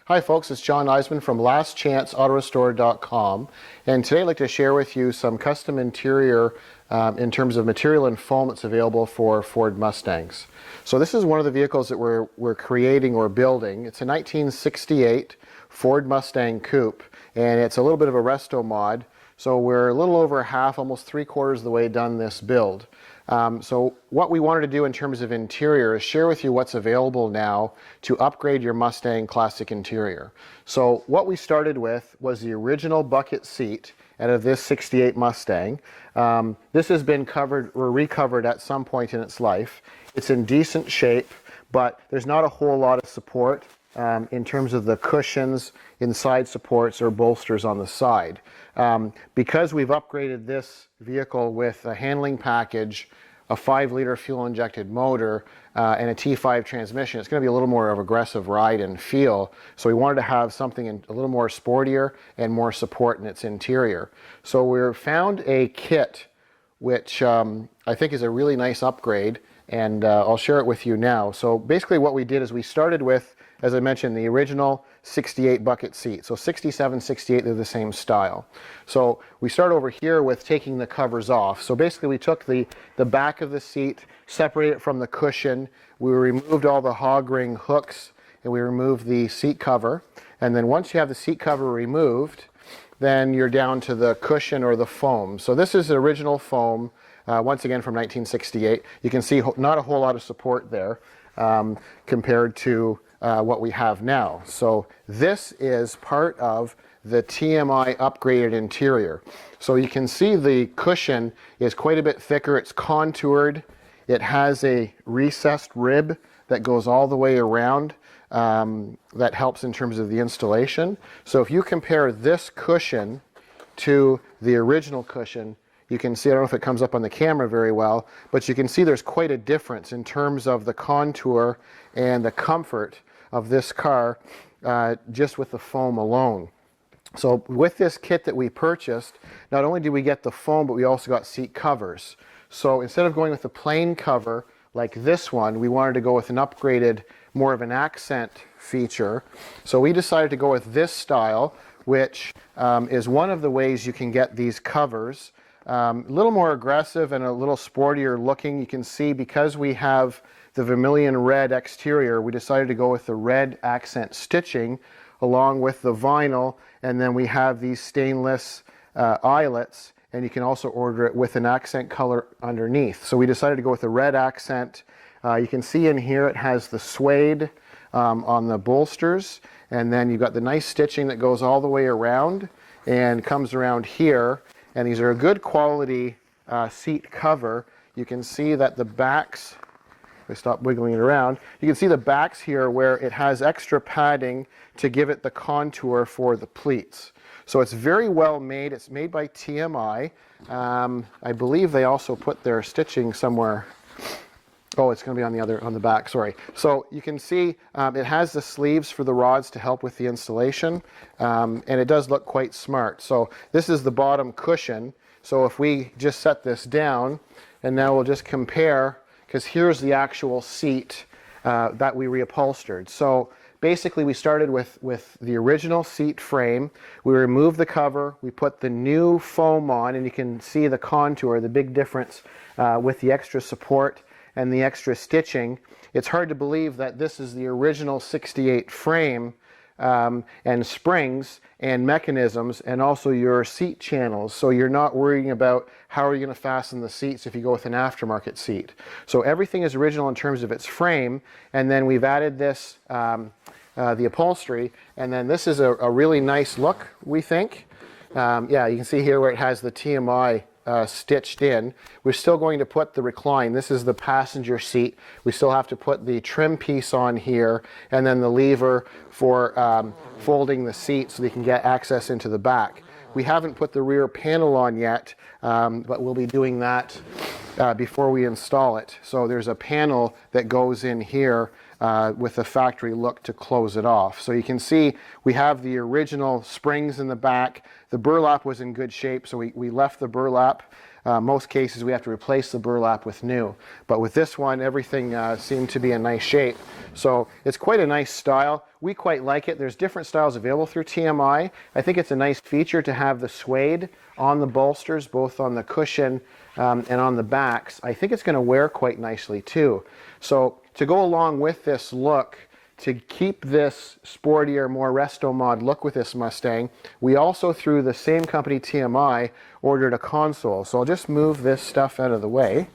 Hi folks, it's John Eisman from lastchanceautorestore.com, and today I'd like to share with you some custom interior in terms of material and foam that's available for Ford Mustangs. So this is one of the vehicles that we're creating or building. It's a 1968 Ford Mustang Coupe, and it's a little bit of a resto mod. So we're a little over half, almost 3/4 of the way done this build. So what we wanted to do in terms of interior is share with you what's available now to upgrade your Mustang classic interior. So what we started with was the original bucket seat out of this 68 Mustang. This has been covered or recovered at some point in its life. It's in decent shape, but there's not a whole lot of support in terms of the cushions, inside supports, or bolsters on the side. Because we've upgraded this vehicle with a handling package, a 5-liter fuel-injected motor, and a T5 transmission, it's going to be a little more of aggressive ride and feel. So we wanted to have something a little more sportier and more support in its interior. So we found a kit which I think is a really nice upgrade, and I'll share it with you now. So basically what we did is we started with, as I mentioned, the original 68 bucket seat. So 67, 68, they're the same style. So we start over here with taking the covers off. So basically we took the back of the seat, separated it from the cushion, we removed all the hog ring hooks, and we removed the seat cover. And then once you have the seat cover removed, then you're down to the cushion or the foam. So this is the original foam, once again from 1968. You can see not a whole lot of support there compared to what we have now. So this is part of the TMI upgraded interior. So you can see the cushion is quite a bit thicker. It's contoured. It has a recessed rib that goes all the way around. That helps in terms of the installation. So if you compare this cushion to the original cushion, you can see, I don't know if it comes up on the camera very well, but you can see there's quite a difference in terms of the contour and the comfort of this car just with the foam alone. So with this kit that we purchased, not only did we get the foam, but we also got seat covers. So instead of going with a plain cover like this one, we wanted to go with an upgraded, more of an accent feature. So we decided to go with this style, which is one of the ways you can get these covers. A little more aggressive and a little sportier looking. You can see because we have the vermilion red exterior, we decided to go with the red accent stitching along with the vinyl, and then we have these stainless eyelets, and you can also order it with an accent color underneath. So we decided to go with the red accent. You can see in here it has the suede on the bolsters, and then you've got the nice stitching that goes all the way around and comes around here. And these are a good quality seat cover. You can see that the backs, if I stop wiggling it around, you can see the backs here where it has extra padding to give it the contour for the pleats. So it's very well made. It's made by TMI. I believe they also put their stitching somewhere. Oh, it's going to be on the back, sorry. So you can see it has the sleeves for the rods to help with the installation, and it does look quite smart. So this is the bottom cushion. So if we just set this down, and now we'll just compare, because here's the actual seat that we reupholstered. So basically we started with the original seat frame. We removed the cover, we put the new foam on, and you can see the contour, the big difference with the extra support and the extra stitching. It's hard to believe that this is the original 68 frame and springs and mechanisms and also your seat channels. So you're not worrying about how are you going to fasten the seats if you go with an aftermarket seat. So everything is original in terms of its frame, and then we've added this, the upholstery, and then this is a really nice look, we think. Yeah, you can see here where it has the TMI stitched in. We're still going to put the recline. This is the passenger seat. We still have to put the trim piece on here, and then the lever for folding the seat so they can get access into the back. We haven't put the rear panel on yet, but we'll be doing that before we install it. So there's a panel that goes in here with the factory look to close it off. So you can see we have the original springs in the back. The burlap was in good shape, so we left the burlap. Most cases we have to replace the burlap with new. But with this one, everything seemed to be in nice shape. So it's quite a nice style. We quite like it. There's different styles available through TMI. I think it's a nice feature to have the suede on the bolsters, both on the cushion and on the backs. I think it's going to wear quite nicely too. So to go along with this look, to keep this sportier, more resto mod look with this Mustang, we also, through the same company TMI, ordered a console. So I'll just move this stuff out of the way.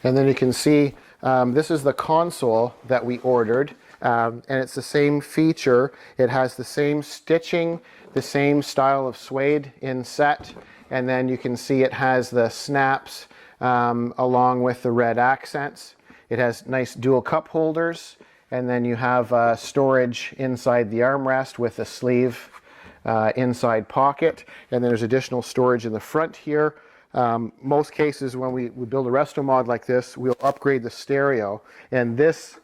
And then you can see this is the console that we ordered. And it's the same feature. It has the same stitching, the same style of suede inset. And then you can see it has the snaps along with the red accents. It has nice dual cup holders, and then you have storage inside the armrest with a sleeve inside pocket, and then there's additional storage in the front here. Most cases when we build a resto mod like this, we'll upgrade the stereo, and this,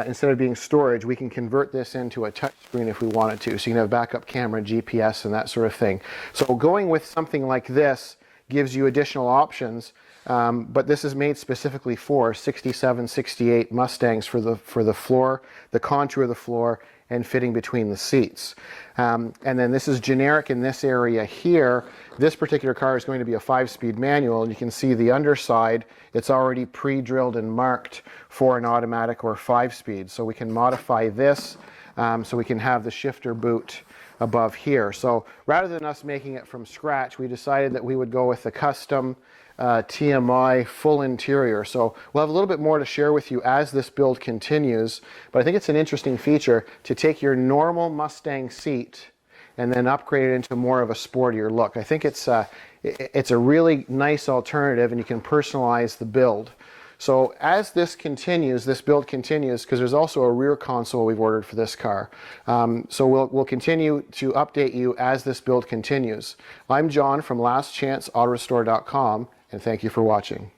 instead of being storage, we can convert this into a touchscreen if we wanted to, so you can have backup camera, GPS, and that sort of thing. So going with something like this gives you additional options. But this is made specifically for 67, 68 Mustangs for the floor, the contour of the floor, and fitting between the seats. And then this is generic in this area here. This particular car is going to be a 5-speed manual, and you can see the underside, it's already pre-drilled and marked for an automatic or 5-speed. So we can modify this so we can have the shifter boot above here. So rather than us making it from scratch, we decided that we would go with the custom TMI full interior. So we'll have a little bit more to share with you as this build continues, but I think it's an interesting feature to take your normal Mustang seat and then upgrade it into more of a sportier look. I think it's a really nice alternative, and you can personalize the build. So as this continues, this build continues, because there's also a rear console we've ordered for this car. So we'll continue to update you as this build continues. I'm John from LastChanceAutorestore.com, and thank you for watching.